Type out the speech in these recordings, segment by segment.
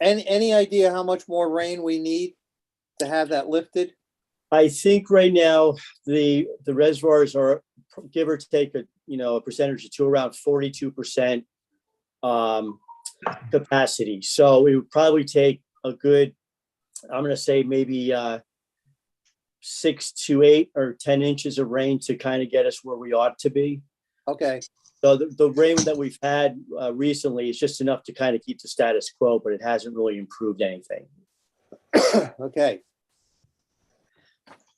Any idea how much more rain we need to have that lifted? I think right now the reservoirs are give or take a percentage to around 42% capacity. So it would probably take a good, I'm going to say maybe 6 to 8 or 10 inches of rain to kind of get us where we ought to be. Okay, So the rain that we've had recently is just enough to kind of keep the status quo, but it hasn't really improved anything. okay.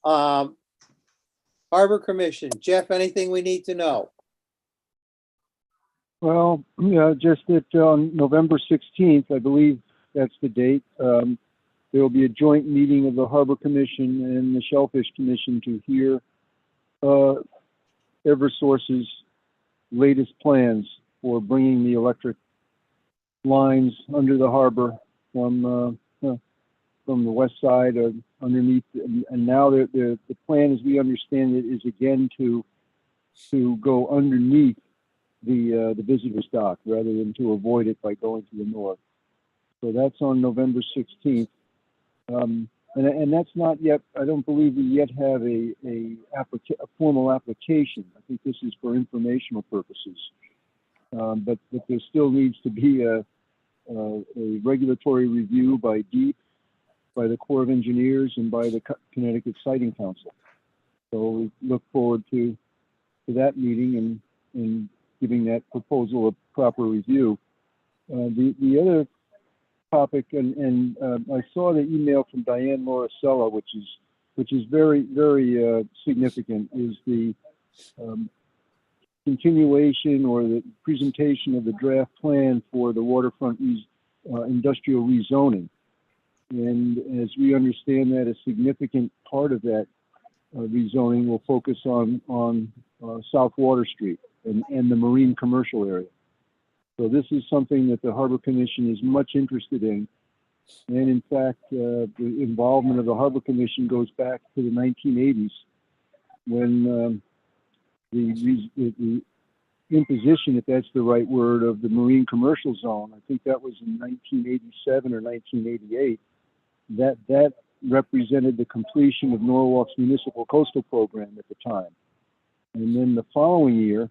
Harbor Commission, Jeff, anything we need to know? Well, yeah, just that on November 16th, I believe that's the date, there will be a joint meeting of the Harbor Commission and the Shellfish Commission to hear Eversource's latest plans for bringing the electric lines under the harbor from the west side or underneath. And now the plan, as we understand it, is again to go underneath the visitor's dock rather than to avoid it by going to the north. So that's on November 16th. And that's not yet, I don't believe we yet have a formal application. I think this is for informational purposes. But there still needs to be a regulatory review by DEEP, by the Corps of Engineers, and by the Connecticut Siting Council. So we look forward to that meeting and giving that proposal a proper review. The other topic, and I saw the email from Diane Lauricella, which is very, very significant, is the continuation or the presentation of the draft plan for the waterfront industrial rezoning. And as we understand that, a significant part of that rezoning will focus on South Water Street and the marine commercial area. So this is something that the Harbor Commission is much interested in. And in fact, the involvement of the Harbor Commission goes back to the 1980s when the imposition, if that's the right word, of the marine commercial zone. I think that was in 1987 or 1988. That represented the completion of Norwalk's municipal coastal program at the time. And then the following year,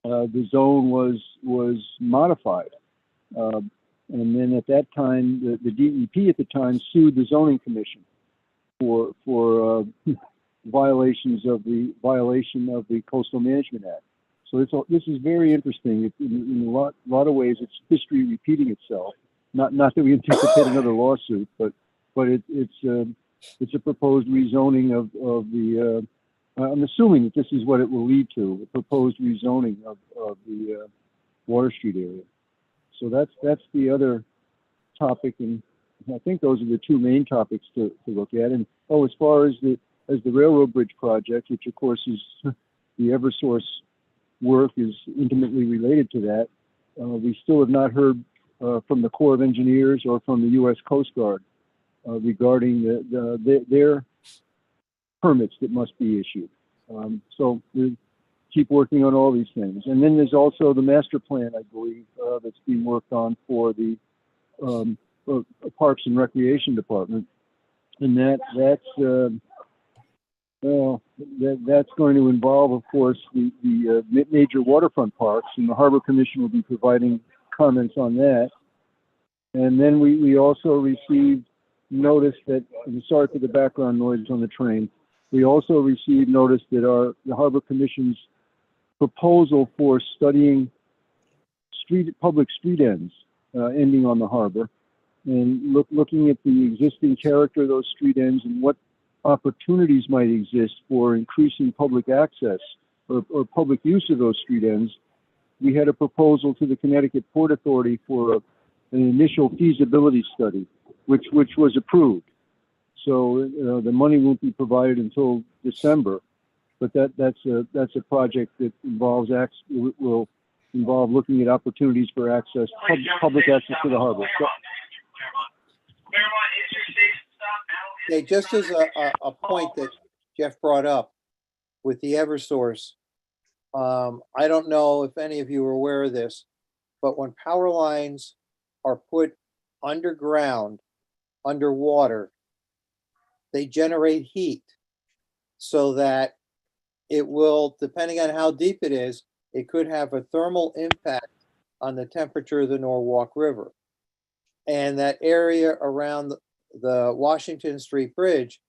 the zone was modified. And then at that time, the DEP at the time sued the zoning commission for violation of the Coastal Management Act. So this is very interesting. In a lot of ways, it's history repeating itself. Not that we anticipate another lawsuit, but it's a proposed rezoning of the. I'm assuming that this is what it will lead to: a proposed rezoning of the Water Street area. So that's the other topic, and I think those are the two main topics to look at. And as far as the railroad bridge project, which of course is the Eversource work, is intimately related to that, we still have not heard from the Corps of Engineers or from the U.S. Coast Guard regarding their permits that must be issued. So we keep working on all these things. And then there's also the master plan, I believe, that's being worked on for the Parks and Recreation Department. And that's going to involve, of course, the major waterfront parks, and the Harbor Commission will be providing comments on that. And then we also received notice that, I'm sorry for the background noise on the train, we also received notice that the Harbor Commission's proposal for studying public street ends ending on the harbor, and looking at the existing character of those street ends and what opportunities might exist for increasing public access or public use of those street ends. We had a proposal to the Connecticut Port Authority for an initial feasibility study, which was approved. So the money won't be provided until December, but that's a project that will involve looking at opportunities for access, public access to the harbor. So, Okay, just as a point that Jeff brought up with the Eversource, I don't know if any of you are aware of this, but when power lines are put underground, underwater, they generate heat so that it will, depending on how deep it is, it could have a thermal impact on the temperature of the Norwalk River. And that area around the Washington Street Bridge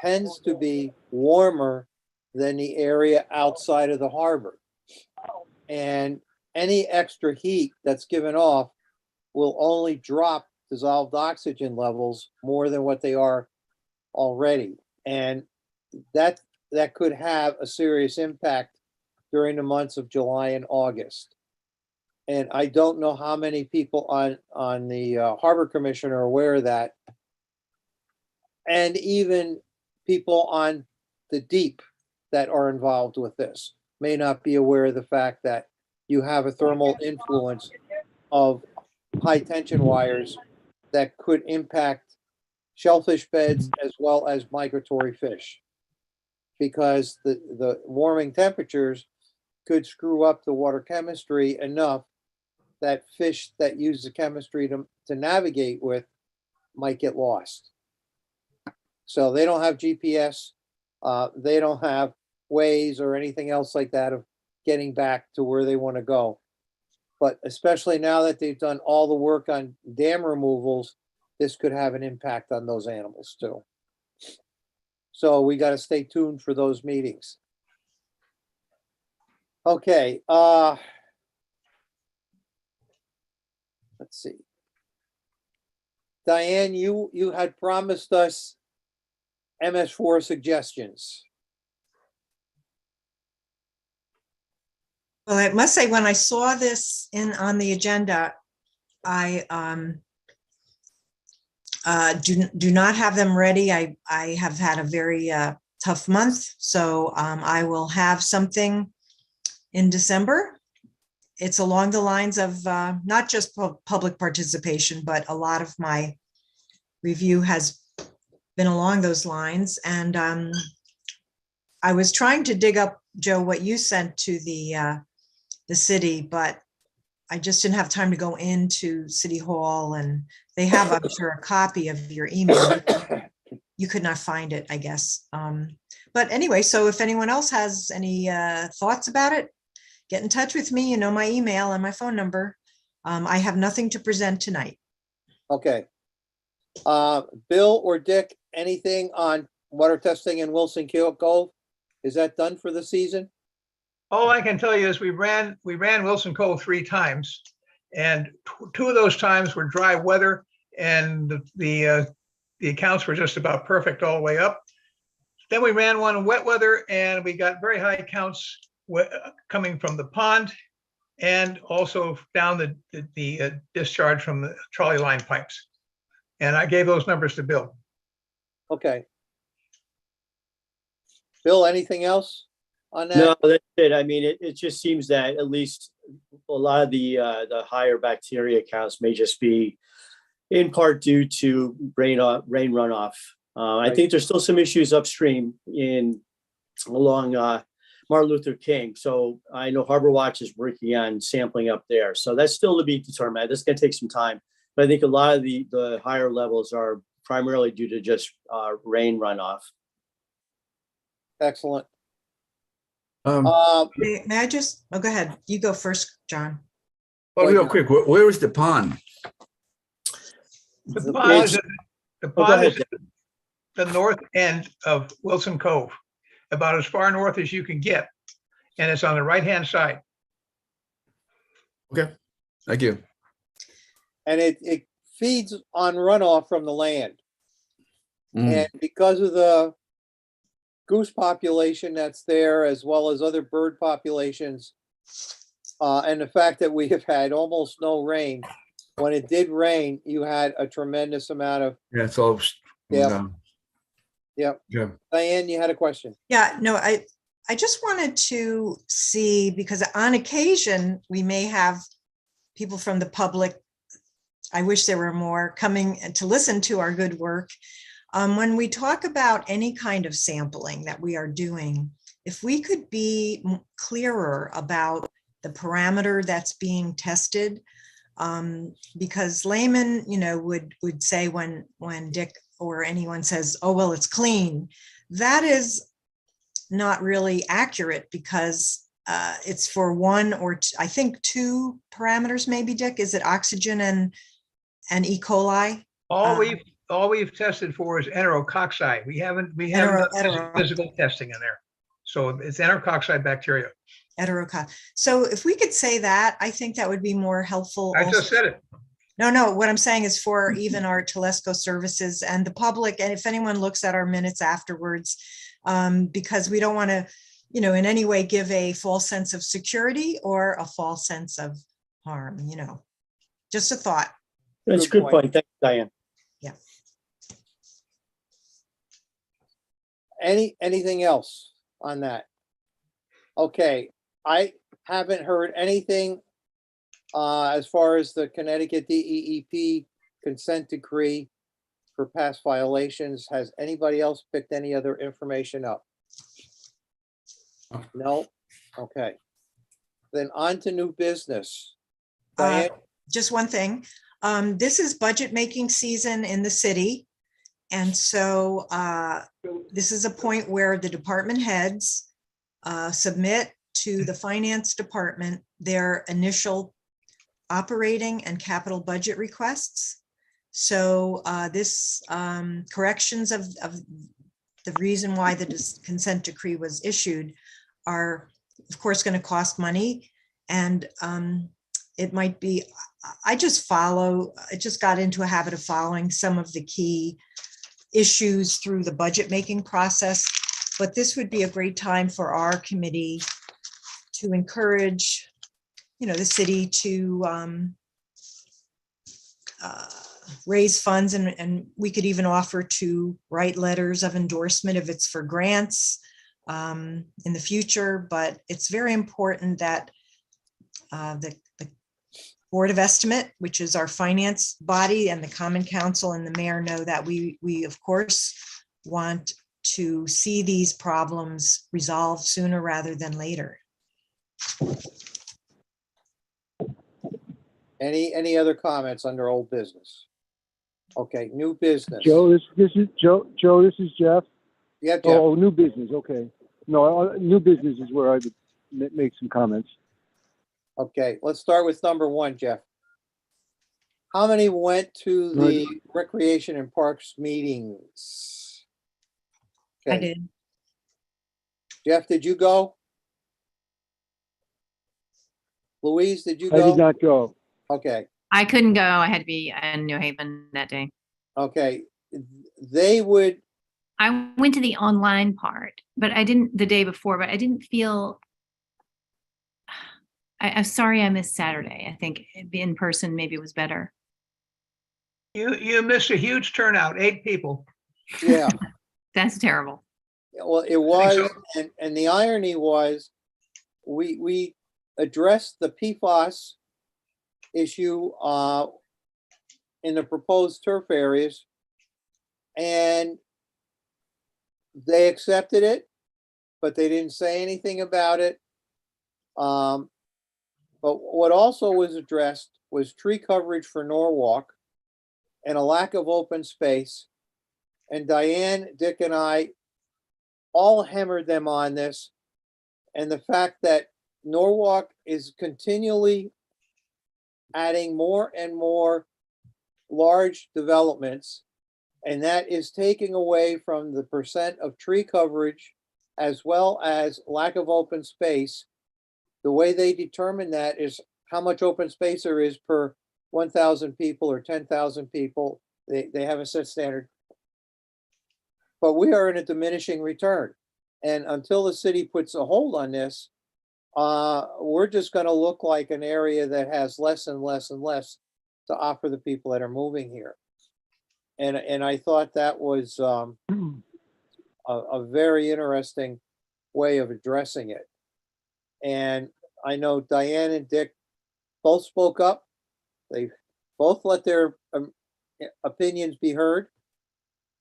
tends to be warmer than the area outside of the harbor. And any extra heat that's given off will only drop dissolved oxygen levels more than what they are already. And that could have a serious impact during the months of July and August. And I don't know how many people on the Harbor Commission are aware of that. And even people on the deep that are involved with this may not be aware of the fact that you have a thermal influence of high tension wires that could impact shellfish beds as well as migratory fish. Because the warming temperatures could screw up the water chemistry enough that fish that use the chemistry to navigate with might get lost. So they don't have GPS, they don't have Waze or anything else like that of getting back to where they want to go. But especially now that they've done all the work on dam removals, this could have an impact on those animals too. So we got to stay tuned for those meetings. Okay, let's see. Diane, you had promised us MS4 suggestions. Well, I must say, when I saw this on the agenda, I do not have them ready. I have had a very tough month, so I will have something in December. It's along the lines of not just public participation, but a lot of my review has been along those lines. And I was trying to dig up, Joe, what you sent to the city, but I just didn't have time to go into City Hall, and they have, I'm sure, a copy of your email. You could not find it, I guess. But anyway, so if anyone else has any thoughts about it, get in touch with me. You know my email and my phone number. I have nothing to present tonight. Okay. Bill or Dick, anything on water testing in Wilson Cove? Is that done for the season? All I can tell you is we ran Wilson Cove 3 times, and 2 of those times were dry weather, and the accounts were just about perfect all the way up. Then we ran one in wet weather, and we got very high counts coming from the pond, and also down the discharge from the trolley line pipes. And I gave those numbers to Bill. Okay. Bill, anything else on that? No, that's it. I mean, it just seems that at least a lot of the higher bacteria counts may just be in part due to rain runoff. I think there's still some issues upstream along Martin Luther King. So I know Harbor Watch is working on sampling up there. So that's still to be determined. That's going to take some time. But I think a lot of the higher levels are primarily due to just rain runoff. Excellent. May I just, oh, go ahead. You go first, John. Well, real quick, where is the pond? The pond is ahead. the north end of Wilson Cove, about as far north as you can get. And it's on the right-hand side. Okay, thank you. And it feeds on runoff from the land. Mm. And because of the goose population that's there, as well as other bird populations, and the fact that we have had almost no rain, when it did rain, you had a tremendous amount of, Yeah, it's all. Yeah. Yep. Yeah. Diane, you had a question. Yeah, no, I just wanted to see, because on occasion we may have people from the public, I wish there were more, coming to listen to our good work. When we talk about any kind of sampling that we are doing, if we could be clearer about the parameter that's being tested, Because laymen, would say when Dick or anyone says, oh, well, it's clean, that is not really accurate because it's for one or I think two parameters, maybe, Dick. Is it oxygen and E. coli? All we've tested for is enterococci. We haven't done physical testing in there. So it's enterococci bacteria. So if we could say that, I think that would be more helpful. I just said it. No, what I'm saying is for even our Telesco services and the public, and if anyone looks at our minutes afterwards, because we don't want to, in any way give a false sense of security or a false sense of harm, just a thought. That's a good point. Thanks, Diane. Yeah. Anything else on that? Okay, I haven't heard anything as far as the Connecticut DEEP consent decree for past violations. Has anybody else picked any other information up? No? Okay. Then on to new business. Diane? Just one thing. This is budget making season in the city. And so this is a point where the department heads submit to the finance department their initial operating and capital budget requests. So this corrections of the reason why the consent decree was issued are, of course, going to cost money. And it might be, I just got into a habit of following some of the key issues through the budget making process. But this would be a great time for our committee to encourage, the city to raise funds, and we could even offer to write letters of endorsement if it's for grants in the future. But it's very important that the Board of Estimate, which is our finance body, and the Common Council and the mayor know that we of course want to see these problems resolved sooner rather than later. Any other comments under old business? Okay, new business. Joe, this is Joe. Joe, this is Jeff. Yeah, Jeff. Oh, new business. Okay. No, new business is where I would make some comments. Okay, let's start with number one, Jeff. How many went to the Recreation and Parks meetings? I Okay. did. Jeff, did you go? Louise, did you I go? did not go. Okay, I couldn't go. I had to be in New Haven that day. okay. They would, I went to the online part, but I didn't the day before, but I didn't feel. I'm sorry I missed Saturday. I think in person maybe was better. You missed a huge turnout, 8 people. yeah. That's terrible. Well, it was, and the irony was, we addressed the PFAS issue in the proposed turf areas, and they accepted it, but they didn't say anything about it. But what also was addressed was tree coverage for Norwalk and a lack of open space. And Diane, Dick, and I all hammered them on this, and the fact that Norwalk is continually adding more and more large developments, and that is taking away from the percent of tree coverage as well as lack of open space. The way they determine that is how much open space there is per 1,000 people or 10,000 people. They have a set standard. But we are in a diminishing return. And until the city puts a hold on this, we're just going to look like an area that has less and less and less to offer the people that are moving here. And I thought that was a very interesting way of addressing it. And I know Diane and Dick both spoke up. They both let their opinions be heard.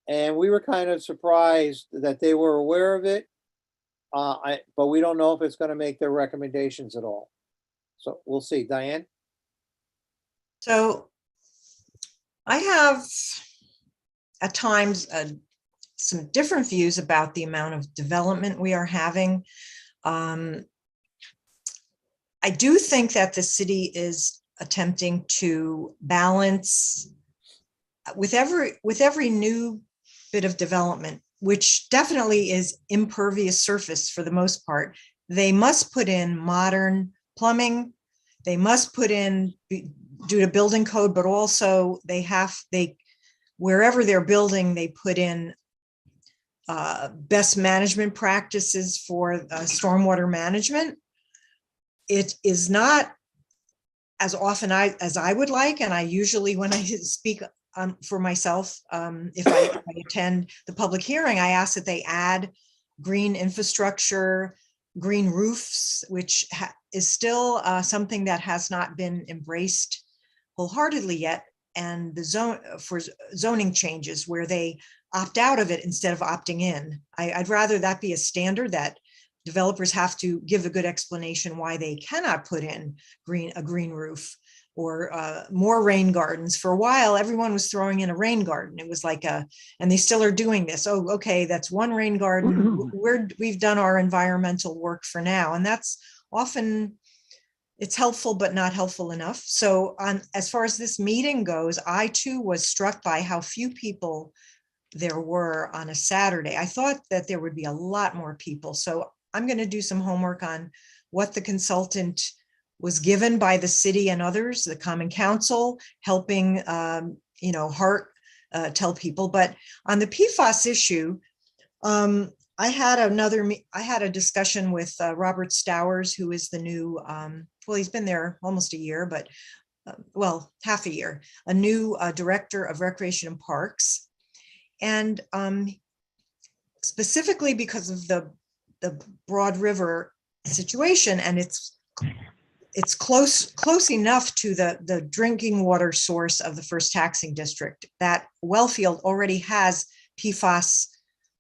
And we were kind of surprised that they were aware of it. But we don't know if it's going to make their recommendations at all. So we'll see. Diane? So I have at times some different views about the amount of development we are having. I do think that the city is attempting to balance with every new bit of development, which definitely is impervious surface for the most part. They must put in modern plumbing. They must put in due to building code, but also wherever they're building, they put in best management practices for stormwater management. It is not as often as I would like, and I usually, when I speak for myself, if I attend the public hearing, I ask that they add green infrastructure, green roofs, which is still something that has not been embraced wholeheartedly yet, and the zoning changes where they opt out of it instead of opting in. I'd rather that be a standard, that developers have to give a good explanation why they cannot put in a green roof or more rain gardens. For a while, everyone was throwing in a rain garden. It was like and they still are doing this. Oh, okay, that's one rain garden. We've done our environmental work for now. And that's often, it's helpful, but not helpful enough. So as far as this meeting goes, I too was struck by how few people there were on a Saturday. I thought that there would be a lot more people. So I'm going to do some homework on what the consultant was given by the city and others, the Common Council, helping, Hart tell people. But on the PFAS issue, I had a discussion with Robert Stowers, who is the new, he's been there almost a year, but half a year, a new director of Recreation and Parks. And specifically because of the Broad River situation, and it's close enough to the drinking water source of the first taxing district that Wellfield already has PFAS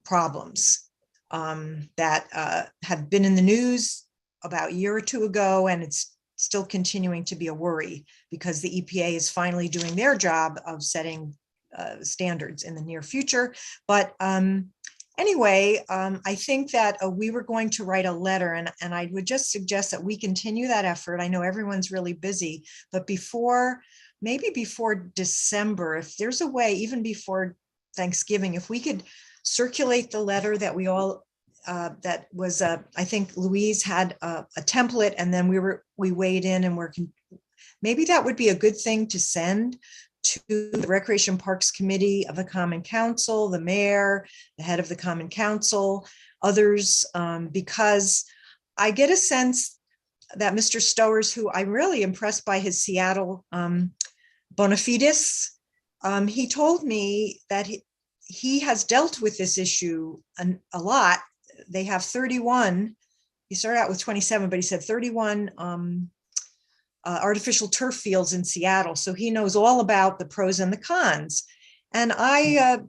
problems that have been in the news about a year or two ago, and it's still continuing to be a worry because the EPA is finally doing their job of setting standards in the near future. But anyway, I think that we were going to write a letter, and I would just suggest that we continue that effort. I know everyone's really busy, but maybe before December, if there's a way, even before Thanksgiving, if we could circulate the letter that we all, that was, I think Louise had a template, and then we weighed in, and maybe that would be a good thing to send to the Recreation Parks Committee of the Common Council, the mayor, the head of the Common Council, others, because I get a sense that Mr. Stowers, who I'm really impressed by his Seattle bona fides, he told me that he has dealt with this issue a lot. They have 31, he started out with 27, but he said 31 artificial turf fields in Seattle. So he knows all about the pros and the cons. And I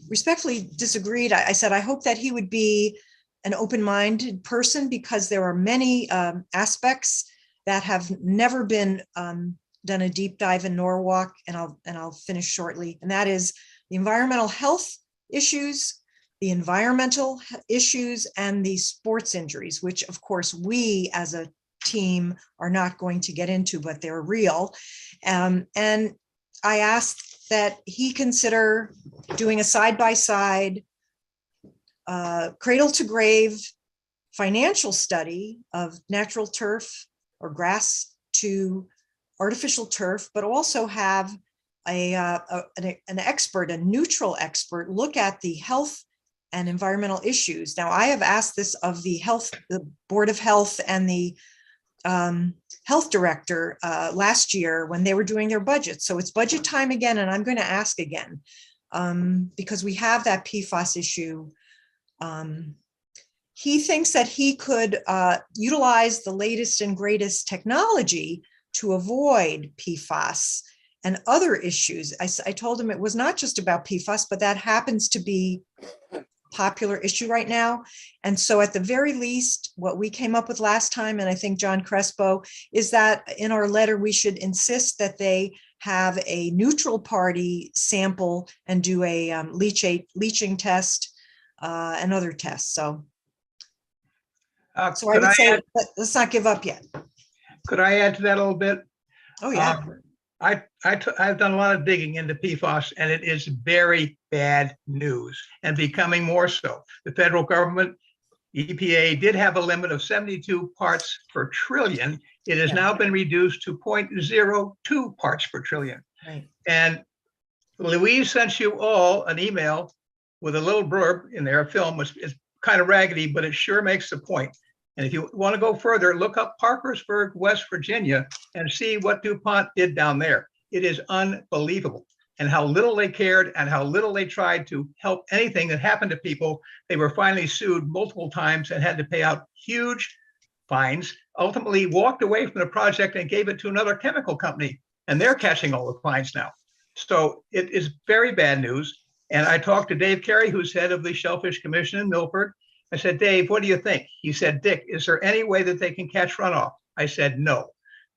respectfully disagreed. I said, I hope that he would be an open-minded person, because there are many aspects that have never been done a deep dive in Norwalk, and I'll finish shortly. And that is the environmental health issues, the environmental issues, and the sports injuries, which of course we as a team are not going to get into, but they're real. And I asked that he consider doing a side-by-side cradle to grave financial study of natural turf or grass to artificial turf, but also have an expert, a neutral expert, look at the health and environmental issues. Now, I have asked this of the Board of Health and the health director last year when they were doing their budget. So it's budget time again, and I'm going to ask again because we have that PFAS issue. He thinks that he could utilize the latest and greatest technology to avoid PFAS and other issues. I told him it was not just about PFAS, but that happens to be popular issue right now. And so at the very least, what we came up with last time, and I think John Crespo, is that in our letter, we should insist that they have a neutral party sample and do a leaching test and other tests. So I Could would say, add- let's not give up yet. could I add to that a little bit? Oh, yeah. I've done a lot of digging into PFAS, and it is very bad news and becoming more so. The federal government, EPA, did have a limit of 72 parts per trillion. It has Yeah. now been reduced to 0.02 parts per trillion. Right. And Louise sent you all an email with a little blurb in there, a film, which is kind of raggedy, but it sure makes the point. And if you want to go further, look up Parkersburg, West Virginia, and see what DuPont did down there. It is unbelievable. And how little they cared and how little they tried to help anything that happened to people. They were finally sued multiple times and had to pay out huge fines, ultimately walked away from the project and gave it to another chemical company. And they're catching all the fines now. So it is very bad news. And I talked to Dave Carey, who's head of the Shellfish Commission in Milford. I said, Dave, what do you think? He said, Dick, is there any way that they can catch runoff? I said, no.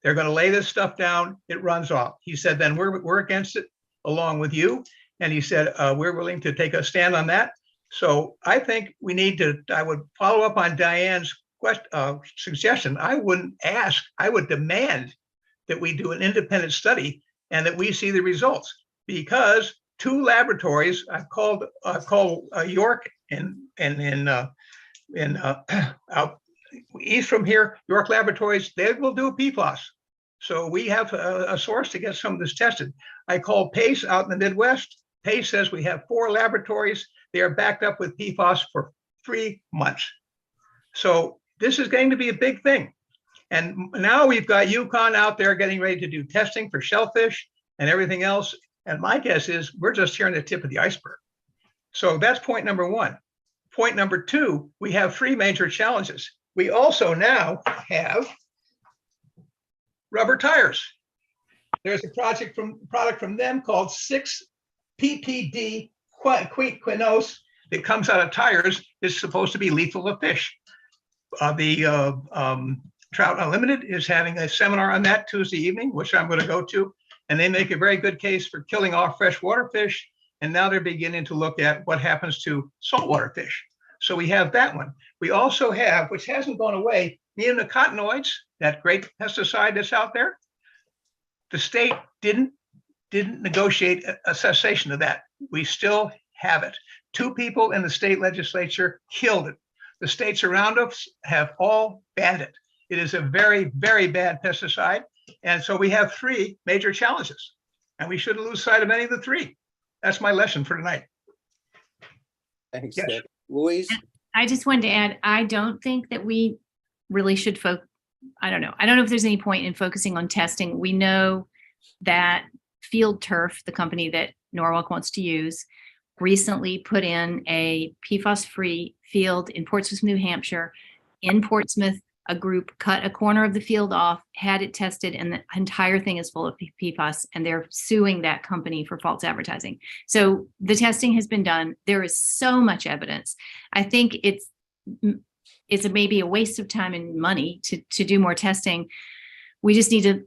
They're going to lay this stuff down. It runs off. He said, then we're against it along with you. And he said, we're willing to take a stand on that. So I think we need to, I would follow up on Diane's suggestion. I wouldn't ask, I would demand that we do an independent study and that we see the results, because 2 laboratories, I've called York out east from here, York Laboratories, they will do PFAS. So we have a source to get some of this tested. I called Pace out in the Midwest. Pace says we have 4 laboratories. They are backed up with PFAS for 3 months. So this is going to be a big thing. And now we've got UConn out there getting ready to do testing for shellfish and everything else. And my guess is we're just hearing the tip of the iceberg. So that's point number 1. Point number 2, we have 3 major challenges. We also now have rubber tires. There's a product from them called 6-PPD quinose that comes out of tires. It's supposed to be lethal to fish. The Trout Unlimited is having a seminar on that Tuesday evening, which I'm going to go to. And they make a very good case for killing off freshwater fish. And now they're beginning to look at what happens to saltwater fish. So we have that one. We also have, which hasn't gone away, neonicotinoids, that great pesticide that's out there. The state didn't negotiate a cessation of that. We still have it. 2 people in the state legislature killed it. The states around us have all banned it. It is a very, very bad pesticide. And so we have 3 major challenges, and we shouldn't lose sight of any of the 3. That's my lesson for tonight. Thanks, Yes. Dick. Louise? I just wanted to add, I don't think that we really should I don't know. I don't know if there's any point in focusing on testing. We know that Field Turf, the company that Norwalk wants to use, recently put in a PFAS-free field in Portsmouth, New Hampshire. In Portsmouth, a group cut a corner of the field off, had it tested, and the entire thing is full of PFAS, and they're suing that company for false advertising. So the testing has been done. There is so much evidence. I think it's maybe a waste of time and money to do more testing. We just need to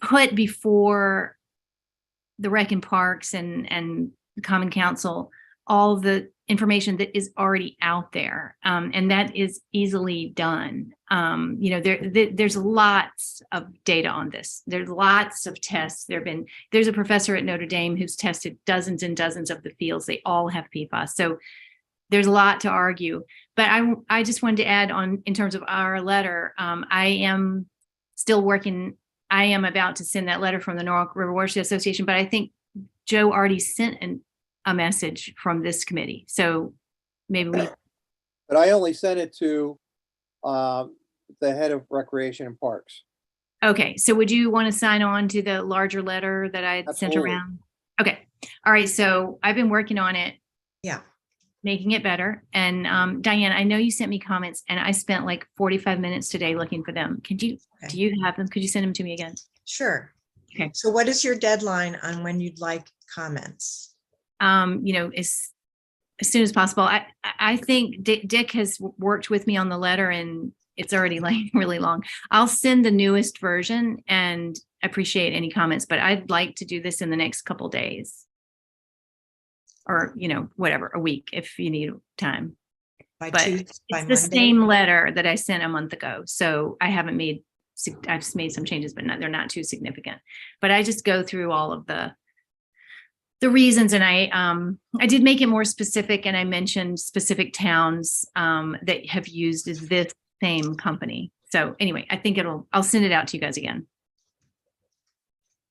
put before the Rec and Parks and the Common Council all the information that is already out there, and that is easily done. There's lots of data on this. There's lots of tests. There's a professor at Notre Dame who's tested dozens and dozens of the fields. They all have PFAS. So there's a lot to argue. But I just wanted to add on in terms of our letter. I am still working. I am about to send that letter from the Norwalk River Watershed Association, but I think Joe already sent a message from this committee. So maybe we. But I only sent it to the head of Recreation and Parks. Okay, so would you want to sign on to the larger letter that I had sent Absolutely. around? Okay, all right, so I've been working on it. Yeah. Making it better. And Diane, I know you sent me comments and I spent like 45 minutes today looking for them. Do you have them? Could you send them to me again? Sure. Okay. So what is your deadline on when you'd like comments? It's as soon as possible. I think Dick has worked with me on the letter and it's already like really long. I'll send the newest version and appreciate any comments, but I'd like to do this in the next couple days. Or, whatever, a week if you need time. By But Tuesday, by it's the Monday? same letter that I sent a month ago. So I haven't I've made some changes, but they're not too significant. But I just go through all of the reasons, and I did make it more specific, and I mentioned specific towns that have used this same company. So anyway, I think I'll send it out to you guys again.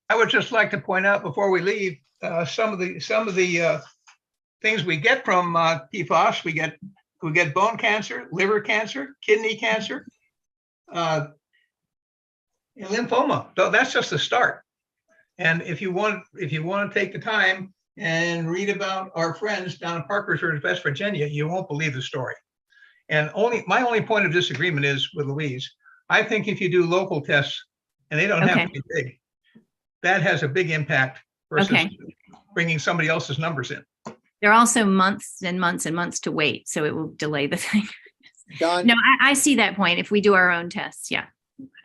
I would just like to point out before we leave, some of the things we get from PFAS. We get bone cancer, liver cancer, kidney cancer, and lymphoma. So that's just the start. And if you want to take the time and read about our friends down in Parkersburg, West Virginia, you won't believe the story. And my only point of disagreement is with Louise. I think if you do local tests, and they don't have to be big, that has a big impact versus bringing somebody else's numbers in. There are also months and months and months to wait, so it will delay the thing. John, No, I see that point. If we do our own tests, yeah,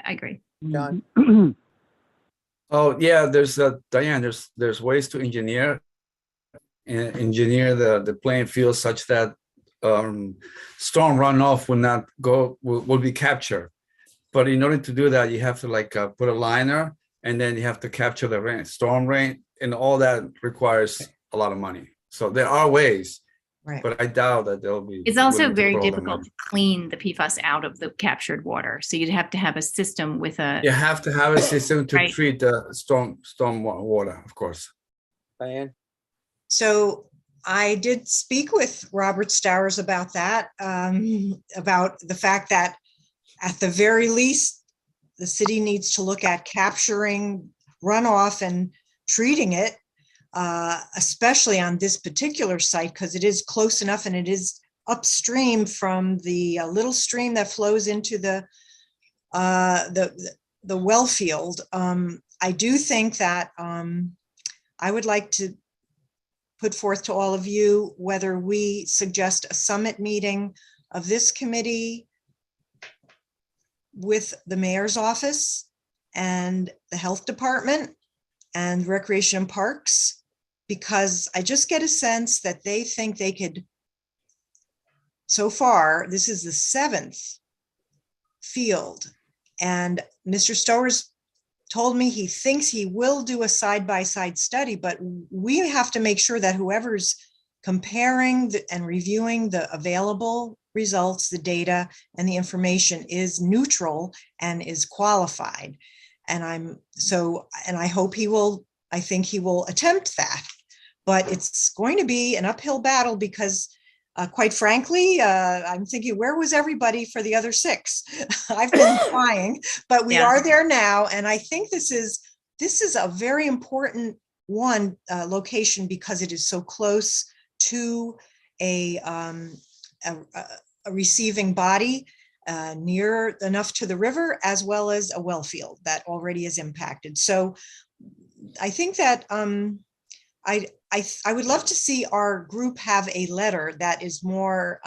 I agree. John, Oh, yeah, there's Diane, there's ways to engineer the playing field such that storm runoff will be captured. But in order to do that, you have to put a liner, and then you have to capture the storm rain, and all that requires a lot of money. So there are ways, Right. but I doubt that they'll be. It's also willing to very put all the difficult money. to clean the PFAS out of the captured water. So you'd have to have a system with a, You have to have a system to Right. treat the storm water, of course. Diane, So I did speak with Robert Stowers about that, about the fact that at the very least, the city needs to look at capturing runoff and treating it, especially on this particular site, because it is close enough and it is upstream from the little stream that flows into the well field. I do think that I would like to put forth to all of you whether we suggest a summit meeting of this committee with the mayor's office and the health department and Recreation and Parks, because I just get a sense that they think they could, so far, this is the 7th field. And Mr. Stowers told me he thinks he will do a side-by-side study, but we have to make sure that whoever's comparing and reviewing the available results, the data and the information is neutral and is qualified. And I hope I think he will attempt that, but it's going to be an uphill battle because quite frankly, I'm thinking, where was everybody for the other 6? I've been trying, but we are there now. And I think this is a very important location because it is so close to a receiving body near enough to the river, as well as a well field that already is impacted. So I think that I would love to see our group have a letter that is more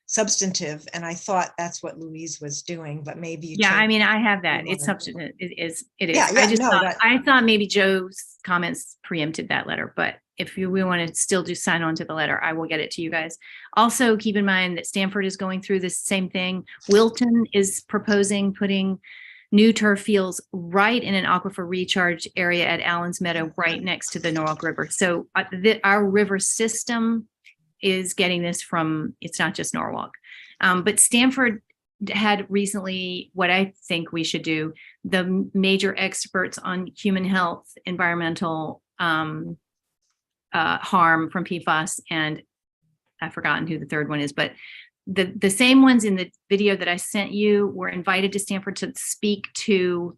substantive, and I thought that's what Louise was doing, but maybe you yeah, I changed- mean, I have that. you It's wanna- substantive. It is. Yeah, yeah, I thought maybe Joe's comments preempted that letter, but if we want to still just sign on to the letter, I will get it to you guys. Also, keep in mind that Stanford is going through this same thing. Wilton is proposing putting new turf fields right in an aquifer recharge area at Allen's Meadow, right next to the Norwalk River. So our river system is getting this from, it's not just Norwalk. But Stanford had recently, what I think we should do, the major experts on human health, environmental harm from PFAS, and I've forgotten who the third one is, but the same ones in the video that I sent you were invited to Stanford to speak to,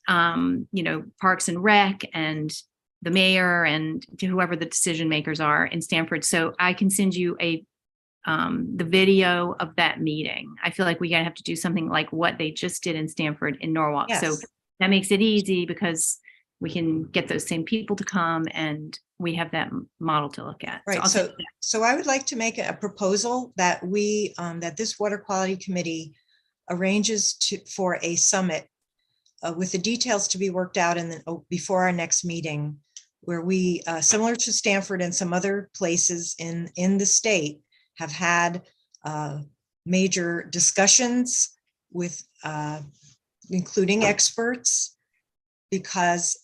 Parks and Rec and the mayor and to whoever the decision makers are in Stanford. So I can send you the video of that meeting. I feel like we're gonna have to do something like what they just did in Stanford in Norwalk. So Yes. that makes it easy because we can get those same people to come, and we have that model to look at. Right, I'll so, take that. so I would like to make a proposal that we, that this Water Quality Committee arranges for a summit with the details to be worked out before our next meeting, where we, similar to Stanford and some other places in the state, have had major discussions with, including experts, because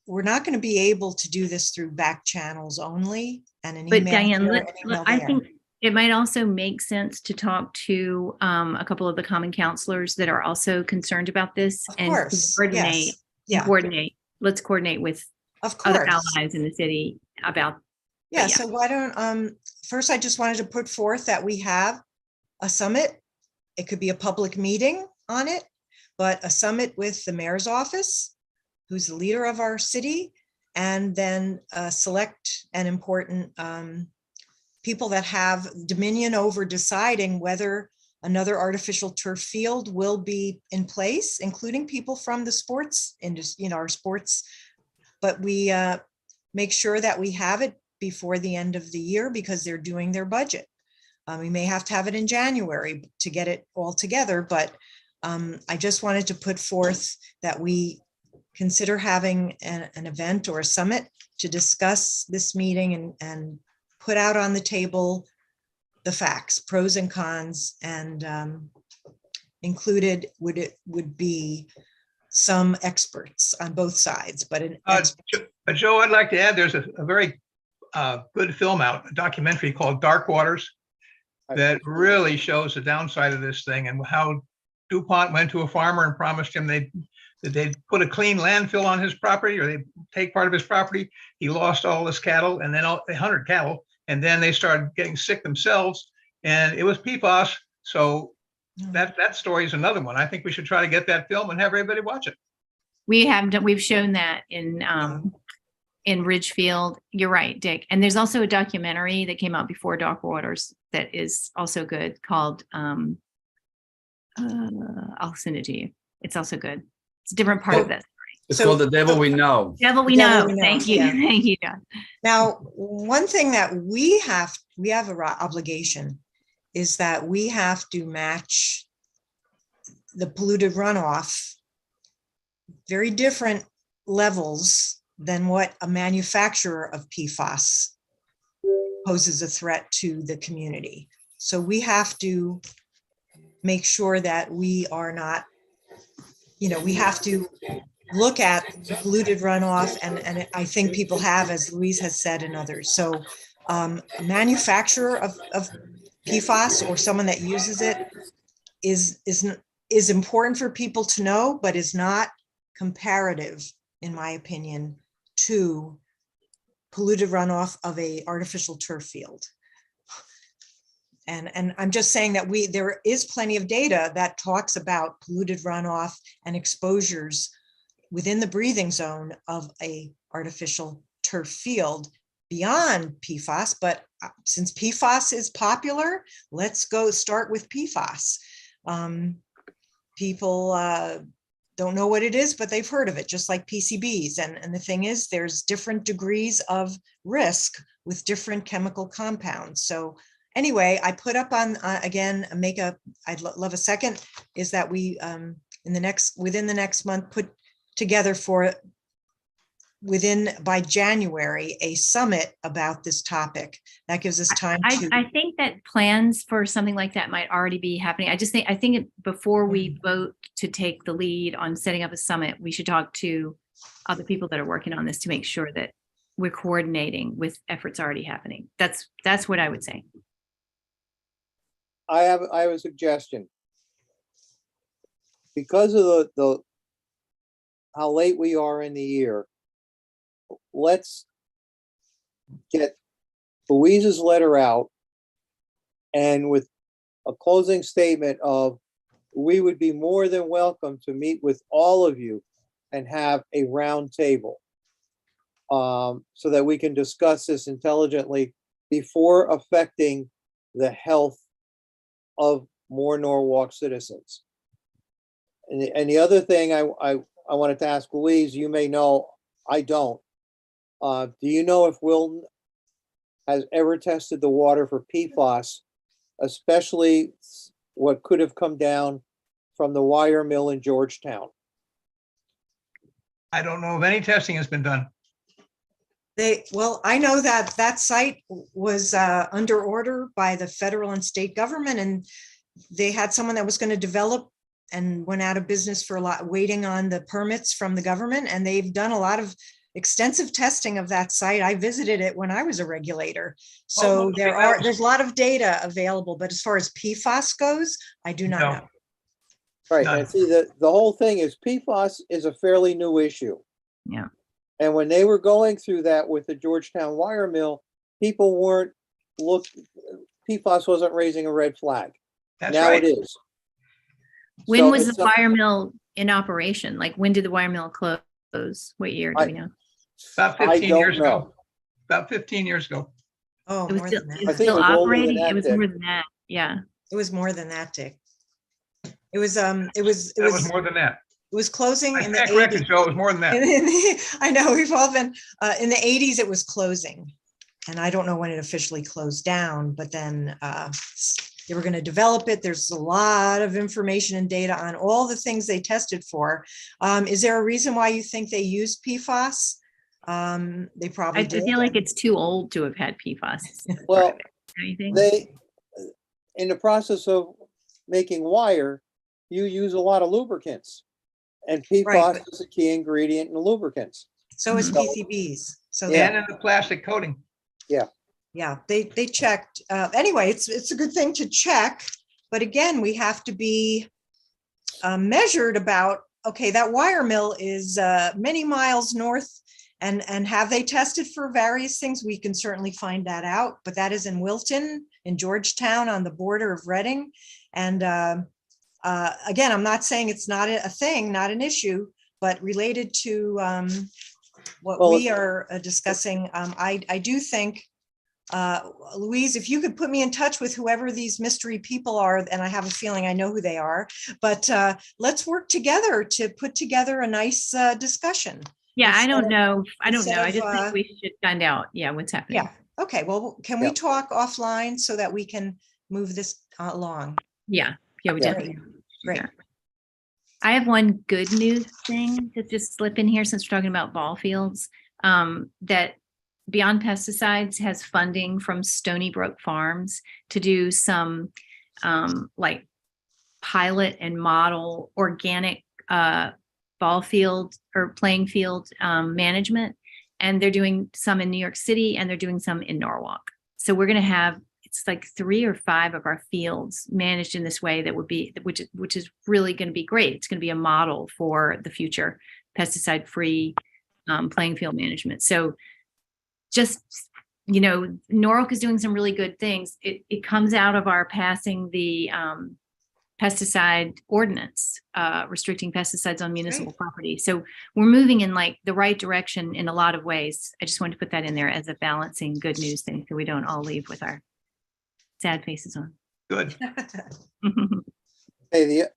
we're not going to be able to do this through back channels only and an But email Diane, here, an email I there. think it might also make sense to talk to a couple of the common counselors that are also concerned about this Of and course, coordinate. yes. Yeah, Coordinate. Let's coordinate with of other course. allies in the city about. Yeah, yeah. so why don't, first, I just wanted to put forth that we have a summit. It could be a public meeting on it, but a summit with the mayor's office, who's the leader of our city, and then select and important people that have dominion over deciding whether another artificial turf field will be in place, including people from the sports industry, our sports. But we make sure that we have it before the end of the year, because they're doing their budget. We may have to have it in January to get it all together, but I just wanted to put forth that we consider having an event or a summit to discuss this meeting and put out on the table the facts, pros and cons, and included would be some experts on both sides, but an But Joe, I'd like to add, there's a very good film out, a documentary called Dark Waters, that really shows the downside of this thing and how DuPont went to a farmer and promised him that they'd put a clean landfill on his property, or they'd take part of his property. He lost all his cattle, and then 100 cattle, and then they started getting sick themselves, and it was PFAS. So that story is another one. I think we should try to get that film and have everybody watch it. We've shown that in Ridgefield. You're right, Dick. And there's also a documentary that came out before Dark Waters that is also good, called I'll send it to you. It's also good. It's a different part of that. It's called The Devil We Know. Devil We Devil Know. We Know, Thank you. yeah. Thank you, John. Now, one thing that we have a obligation is that we have to match the polluted runoff, very different levels than what a manufacturer of PFAS poses a threat to the community. So we have to make sure that we are not, we have to look at polluted runoff, and I think people have, as Louise has said, and others. So a manufacturer of PFAS or someone that uses it is important for people to know, but is not comparative, in my opinion, to polluted runoff of a artificial turf field. And I'm just saying that there is plenty of data that talks about polluted runoff and exposures within the breathing zone of a artificial turf field beyond PFAS. But since PFAS is popular, let's go start with PFAS. People don't know what it is, but they've heard of it, just like PCBs. And the thing is, there's different degrees of risk with different chemical compounds. So anyway, I put up on, again, I'd love a second, is that we, within the next month, put together by January, a summit about this topic. That gives us time to. I think that plans for something like that might already be happening. I think before we vote to take the lead on setting up a summit, we should talk to other people that are working on this to make sure that we're coordinating with efforts already happening. That's what I would say. I have a suggestion. Because of the how late we are in the year, let's get Louise's letter out, and with a closing statement of, we would be more than welcome to meet with all of you and have a round table, so that we can discuss this intelligently before affecting the health of more Norwalk citizens. And the other thing I wanted to ask Louise, you may know, I don't. Do you know if Wilton has ever tested the water for PFAS, especially what could have come down from the wire mill in Georgetown? I don't know if any testing has been done. Well, I know that that site was under order by the federal and state government, and they had someone that was going to develop and went out of business for a lot, waiting on the permits from the government. And they've done a lot of extensive testing of that site. I visited it when I was a regulator. So okay, there's a lot of data available, but as far as PFAS goes, I do not No. know. Right, None. and see, the whole thing is PFAS is a fairly new issue. Yeah. And when they were going through that with the Georgetown wire mill, people weren't PFAS wasn't raising a red flag. That's Now right. it is. When So was it's the wire mill in operation? Like, when did the wire mill close? What year do we know? About I 15 don't years know. ago. About 15 years ago. Oh, It was more still, than it that. was think still it was older than operating. that, It was Dick. more than that. Yeah. It was more than that, Dick. It was That was more than that. it was closing I in the stand 80s. corrected, Joe. It was more than that. I know, we've all been, in the 80s, it was closing. And I don't know when it officially closed down, but then they were going to develop it. There's a lot of information and data on all the things they tested for. Is there a reason why you think they used PFAS? They probably I did. feel like it's too old to have had PFAS. Well, Don't you think? they, in the process of making wire, you use a lot of lubricants. And Right, PFAS is a key ingredient in lubricants. So is So- PCBs. So Yeah. And in the plastic coating. yeah, they checked. Anyway, it's a good thing to check. But again, we have to be measured about, okay, that wire mill is many miles north. And have they tested for various things? We can certainly find that out, but that is in Wilton, in Georgetown, on the border of Reading. And again, I'm not saying it's not a thing, not an issue, but related to what Well, we are discussing, I do think, Louise, if you could put me in touch with whoever these mystery people are, and I have a feeling I know who they are, but let's work together to put together a nice discussion. Yeah, I instead don't of- know. I don't instead know. I of, just think we should find out, yeah, what's happening. Yeah, okay, well, can we Yeah. talk offline so that we can move this along? Yeah, yeah, we Yeah. definitely. Great. Yeah. I have one good news thing to just slip in here since we're talking about ball fields. That Beyond Pesticides has funding from Stony Brook Farms to do some like pilot and model organic ball field or playing field management. And they're doing some in New York City and they're doing some in Norwalk. So we're going to have, it's like 3 or 5 of our fields managed in this way that would be, which is really going to be great. It's going to be a model for the future pesticide-free playing field management. So just, you know, Norwalk is doing some really good things. It comes out of our passing the pesticide ordinance, restricting pesticides on municipal property. So we're moving in like the right direction in a lot of ways. I just wanted to put that in there as a balancing good news thing so we don't all leave with our sad faces on. Good. Hey, the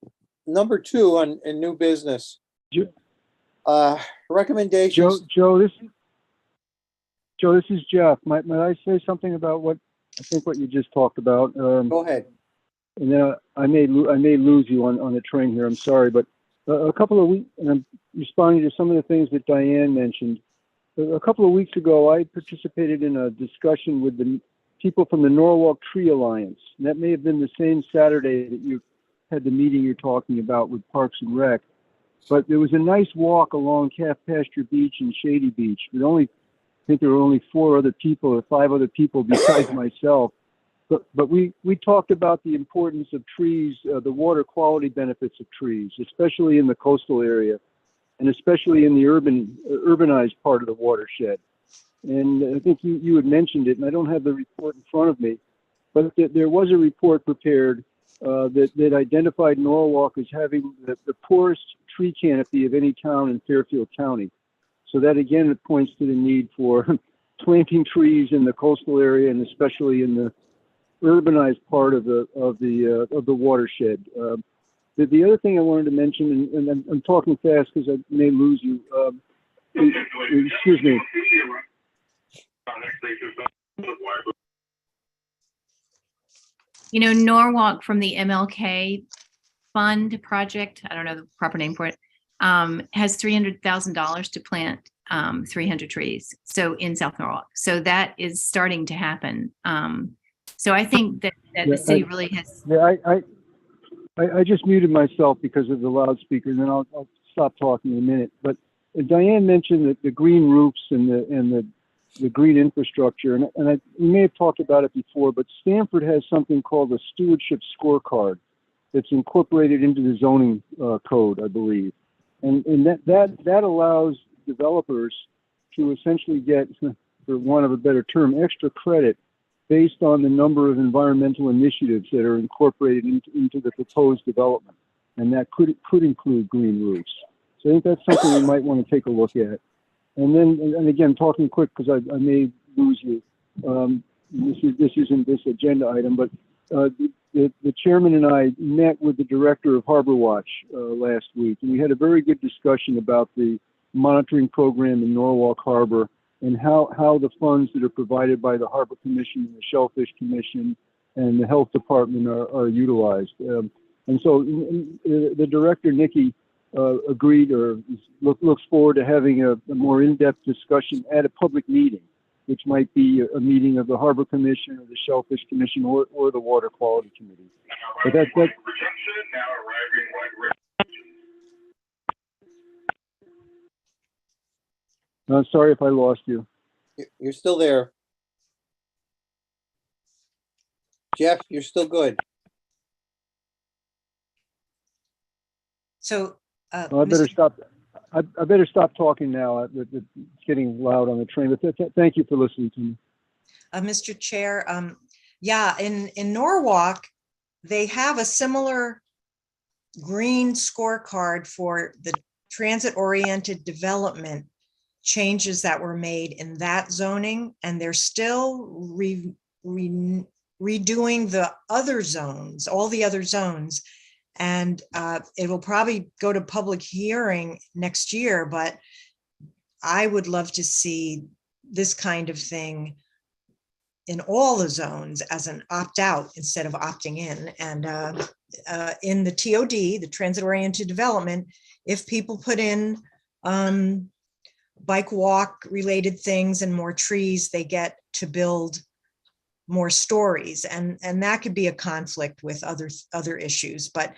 number 2 on in new business. Joe- Recommendations. Joe, this is Jeff. Might I say something about what you just talked about? Go ahead. And then I may lose you on the train here. I'm sorry, but a couple of weeks, and I'm responding to some of the things that Diane mentioned. A couple of weeks ago, I participated in a discussion with the people from the Norwalk Tree Alliance, and that may have been the same Saturday that you had the meeting you're talking about with Parks and Rec. But there was a nice walk along Calf Pasture Beach and Shady Beach. I think there were only 4 other people or 5 other people besides myself. But we talked about the importance of trees, the water quality benefits of trees, especially in the coastal area, and especially in the urbanized part of the watershed. And I think you had mentioned it, and I don't have the report in front of me, but there was a report prepared that identified Norwalk as having the poorest tree canopy of any town in Fairfield County. So that again, it points to the need for planting trees in the coastal area and especially in the urbanized part of the watershed. The other thing I wanted to mention, and I'm talking fast because I may lose you. excuse me. You know, Norwalk from the MLK Fund project, I don't know the proper name for it, has $300,000 to plant 300 trees. So in South Norwalk. So that is starting to happen. So I think that the city really has. Yeah, I just muted myself because of the loudspeaker, and then I'll stop talking in a minute. But Diane mentioned that the green roofs and the green infrastructure, and we may have talked about it before, but Stanford has something called a stewardship scorecard that's incorporated into the zoning code, I believe, and that allows developers to essentially get, for want of a better term, extra credit based on the number of environmental initiatives that are incorporated into the proposed development, and that could include green roofs. So I think that's something we might want to take a look at. And then, and again, talking quick because I may lose you. This isn't this agenda item, but the chairman and I met with the director of Harbor Watch last week, and we had a very good discussion about the monitoring program in Norwalk Harbor and how the funds that are provided by the Harbor Commission, the Shellfish Commission, and the Health Department are utilized. And so the director, Nikki, agreed or looks forward to having a more in-depth discussion at a public meeting, which might be a meeting of the Harbor Commission or the Shellfish Commission or the Water Quality Committee. But sorry if I lost you. You're still there. Jeff, you're still good. So, Well, I better stop. I better stop talking now. It's getting loud on the train. But thank you for listening to me. Mr. Chair, yeah, in Norwalk, they have a similar green scorecard for the transit-oriented development changes that were made in that zoning, and they're still redoing the other zones, all the other zones. And it will probably go to public hearing next year, but I would love to see this kind of thing in all the zones as an opt-out instead of opting in. And in the TOD, the transit-oriented development, if people put in bike walk related things and more trees, they get to build more stories, and that could be a conflict with other issues. But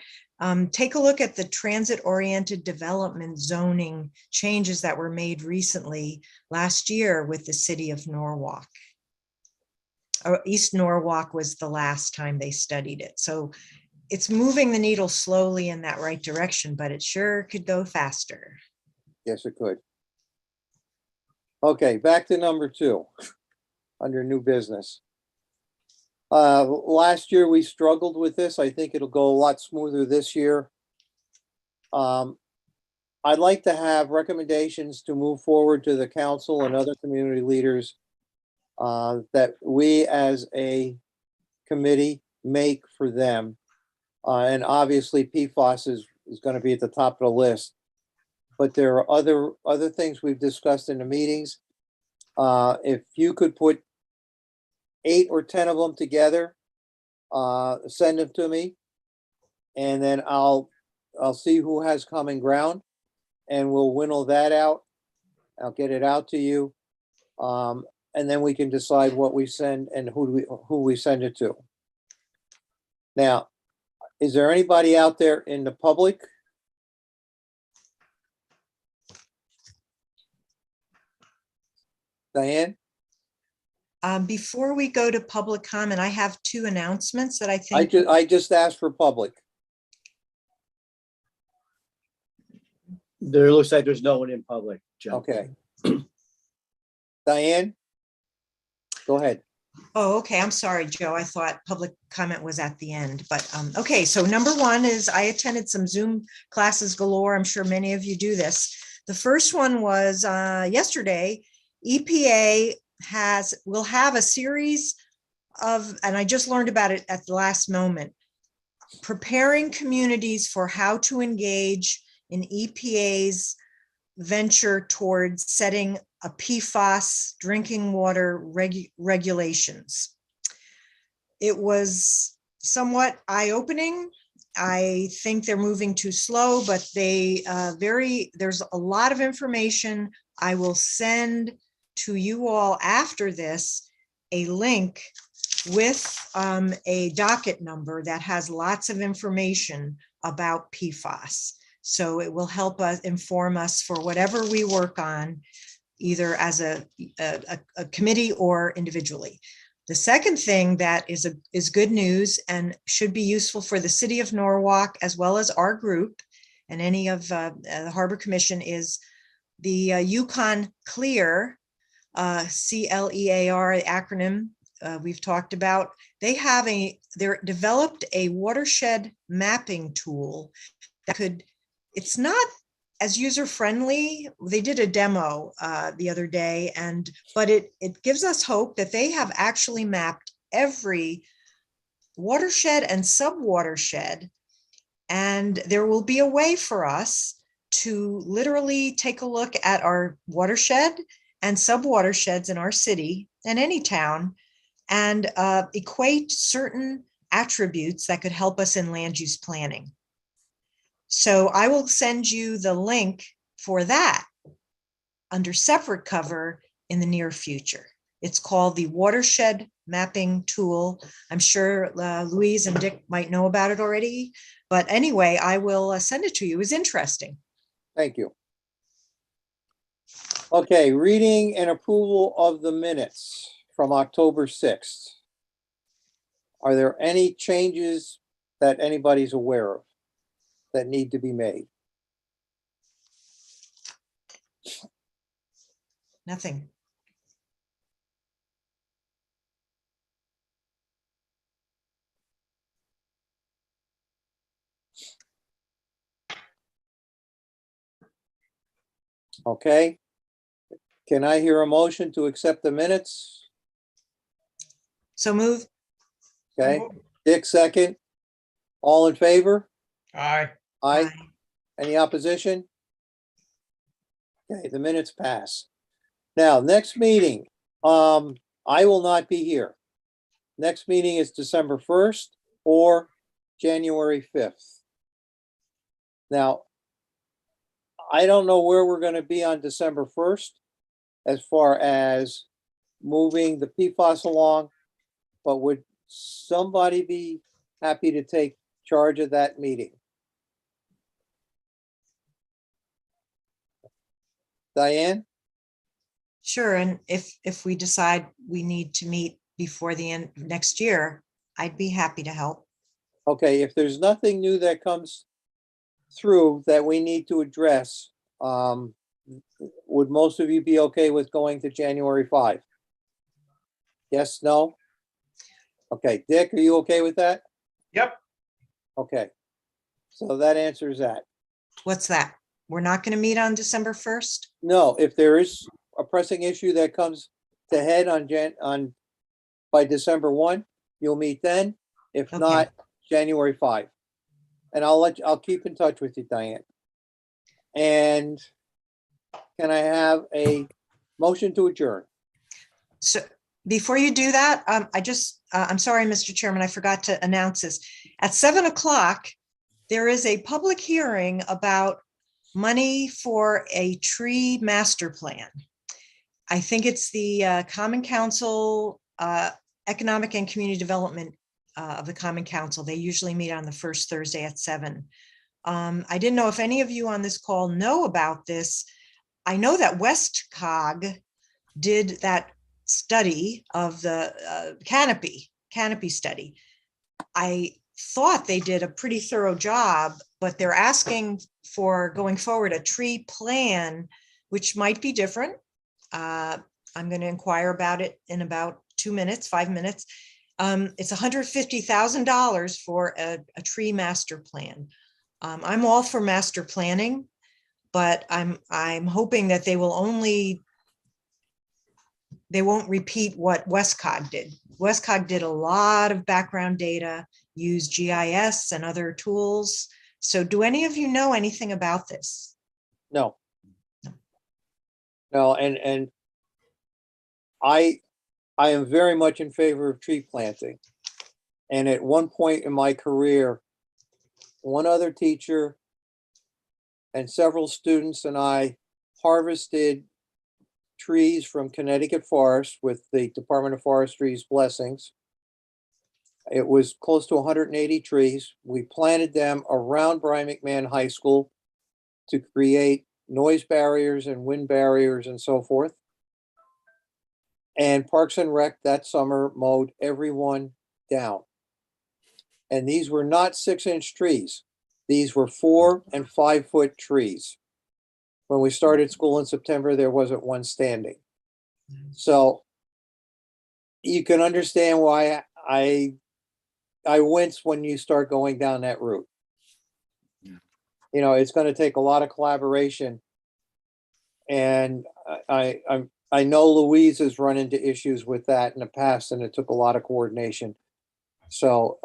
take a look at the transit-oriented development zoning changes that were made recently last year with the city of Norwalk. East Norwalk was the last time they studied it. So it's moving the needle slowly in that right direction, but it sure could go faster. Yes, it could. Okay, back to number 2, under new business. Last year we struggled with this. I think it'll go a lot smoother this year. I'd like to have recommendations to move forward to the council and other community leaders that we as a committee make for them. And obviously PFAS is going to be at the top of the list. But there are other things we've discussed in the meetings. If you could put 8 or 10 of them together, send them to me, and then I'll see who has common ground, and we'll winnow that out. I'll get it out to you, and then we can decide what we send and who we send it to. Now, is there anybody out there in the public? Diane? Before we go to public comment, I have 2 announcements that I think. I just asked for public. There looks like there's no one in public, Joe. Okay. Diane? Go ahead. Oh, okay. I'm sorry, Joe. I thought public comment was at the end, but okay. So number 1 is I attended some Zoom classes galore. I'm sure many of you do this. The first one was yesterday. EPA will have a series of, and I just learned about it at the last moment, preparing communities for how to engage in EPA's venture towards setting a PFAS drinking water regulations. It was somewhat eye-opening. I think they're moving too slow, but there's a lot of information. I will send to you all after this a link with a docket number that has lots of information about PFAS. So it will help us inform us for whatever we work on, either as a committee or individually. The second thing that is good news and should be useful for the city of Norwalk, as well as our group and any of the Harbor Commission, is the Yukon Clear, CLEAR acronym we've talked about. They're developed a watershed mapping tool that could, it's not as user-friendly. They did a demo the other day, but it gives us hope that they have actually mapped every watershed and sub-watershed. And there will be a way for us to literally take a look at our watershed and sub-watersheds in our city and any town and equate certain attributes that could help us in land use planning. So I will send you the link for that under separate cover in the near future. It's called the Watershed Mapping Tool. I'm sure Louise and Dick might know about it already, but anyway, I will send it to you. It was interesting. Thank you. Okay, reading and approval of the minutes from October 6th. Are there any changes that anybody's aware of that need to be made? Nothing. Okay. Can I hear a motion to accept the minutes? So move. Okay, Dick, second. All in favor? Aye. Aye. Any opposition? Okay, the minutes pass. Now, next meeting, I will not be here. Next meeting is December 1st or January 5th. Now, I don't know where we're gonna be on December 1st as far as moving the PFAS along, but would somebody be happy to take charge of that meeting? Diane? Sure, and if we decide we need to meet before the end of next year, I'd be happy to help. Okay, if there's nothing new that comes through that we need to address, would most of you be okay with going to January 5? Yes, no? Okay, Dick, are you okay with that? Yep. Okay, so that answers that. What's that? We're not going to meet on December 1st? No, if there is a pressing issue that comes to head by December 1, you'll meet then. If Okay. not, January 5. And I'll keep in touch with you, Diane. And can I have a motion to adjourn? So before you do that, I'm sorry, Mr. Chairman, I forgot to announce this. At 7 o'clock, there is a public hearing about money for a tree master plan. I think it's the Common Council, Economic and Community Development of the Common Council. They usually meet on the first Thursday at 7. I didn't know if any of you on this call know about this. I know that WestCog did that study of the canopy study. I thought they did a pretty thorough job, but they're asking for, going forward, a tree plan, which might be different. I'm going to inquire about it in about 5 minutes. It's $150,000 for a tree master plan. I'm all for master planning, but I'm hoping that they won't repeat what WestCog did. WestCog did a lot of background data, used GIS and other tools. So do any of you know anything about this? No. No. No, and I am very much in favor of tree planting. And at one point in my career, one other teacher and several students and I harvested trees from Connecticut Forest with the Department of Forestry's blessings. It was close to 180 trees. We planted them around Brian McMahon High School to create noise barriers and wind barriers and so forth. And Parks and Rec that summer mowed everyone down. And these were not 6-inch trees. These were 4 and 5 foot trees. When we started school in September, there wasn't one standing. So you can understand why I wince when you start going down that route. You know, it's going to take a lot of collaboration. And I know Louise has run into issues with that in the past, and it took a lot of coordination. So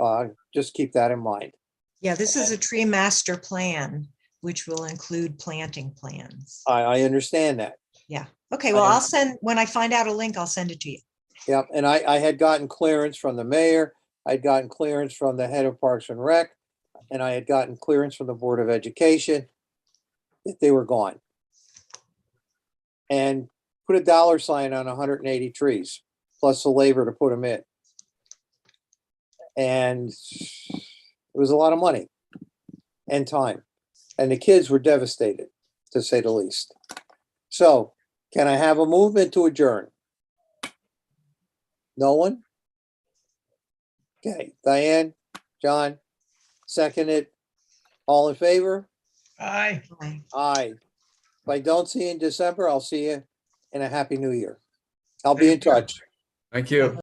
just keep that in mind. Yeah, this is a tree master plan, which will include planting plans. I understand that. Yeah. Okay, well, I'll send, when I find out a link, I'll send it to you. Yep, and I had gotten clearance from the mayor, I'd gotten clearance from the head of Parks and Rec, and I had gotten clearance from the Board of Education that they were gone. And put a dollar sign on 180 trees, plus the labor to put them in. And it was a lot of money and time. And the kids were devastated, to say the least. So can I have a movement to adjourn? No one? Okay, Diane, John, seconded. All in favor? Aye. Bye. Aye. If I don't see you in December, I'll see you in a happy new year. I'll be in touch. Thank you.